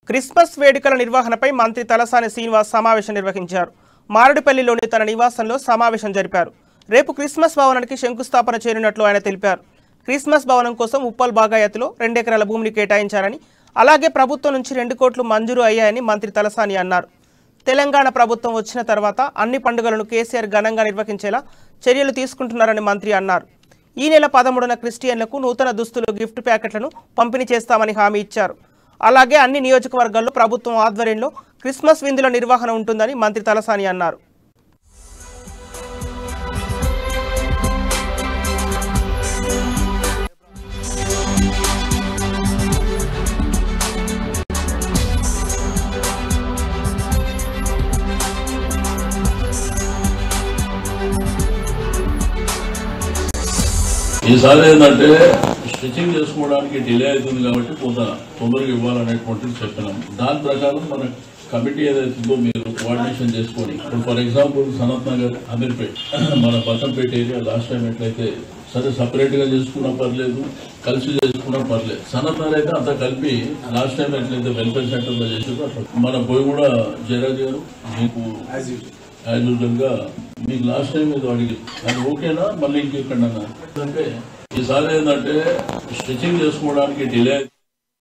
Christmas వేడుకల నిర్వహణపై మంత్రి తలసాని శ్రీనివాస్ సమావేశం నిర్వహించారు. మారేడుపల్లిలోని తన నివాసంలో సమావేశం జరిపారు. రేపు క్రిస్మస్ భవనానికి శంకుస్థాపన చేయనున్నట్లు ఆయన తెలిపారు. క్రిస్మస్ భవనం కోసం ఉప్పల్ బాగాయత్లో 2 ఎకరాల భూమిని కేటాయించారని, అలాగే ప్రభుత్వం నుంచి 2 కోట్లు మంజూరు అయ్యాయని మంత్రి తలసాని అన్నారు. తెలంగాణ ప్రభుత్వం వచ్చిన తర్వాత అన్ని పండుగలను కేసీఆర్ ఘనంగా నిర్వహించేలా చర్యలు తీసుకుంటున్నారని మంత్రి అన్నారు. ఈ నెల 13న క్రిస్టియన్లకు నూతన దుస్తులు, గిఫ్ట్ ప్యాకెట్లను పంపిణీ చేస్తామని హామీ ఇచ్చారు. అలాగే అన్ని నియోజకవర్గాల్లో ప్రభుత్వం ఆధ్వర్యంలో క్రిస్మస్ విందుల నిర్వహణ ఉంటుందని మంత్రి తలసాని అన్నారు. ఈసారి ఏంటంటే స్టిచ్చింగ్ చేసుకోవడానికి డిలే అవుతుంది కాబట్టి కొంత తొందరగా ఇవ్వాలనేటువంటిది చెప్పినాం. దాని ప్రకారం మన కమిటీ ఏదైతుందో మీరు కోఆర్డినేషన్ చేసుకొని, ఇప్పుడు ఫర్ ఎగ్జాంపుల్ సనత్ నగర్, అమీర్పేట్, మన బతంపేట ఏరియా లాస్ట్ టైం ఎట్లయితే సరే సపరేట్ గా చేసుకున్నా పర్లేదు, కలిసి చేసుకున్నా పర్లేదు. సనత్ నగర్ అయితే అంతా కలిపి లాస్ట్ టైం ఎట్లయితే వెల్ఫేర్ సెంటర్ లో చేసారో మన పోయి కూడా జయరాజ్ గారు మీకు యాజ్ యూజువల్ గా మీకు లాస్ట్ టైం ఏదో అడిగి అది ఓకేనా, మళ్ళీ ఇంకెక్కడన్నా అంటే ఈసారి ఏంటంటే స్టిచ్చింగ్ చేసుకోవడానికి డిలే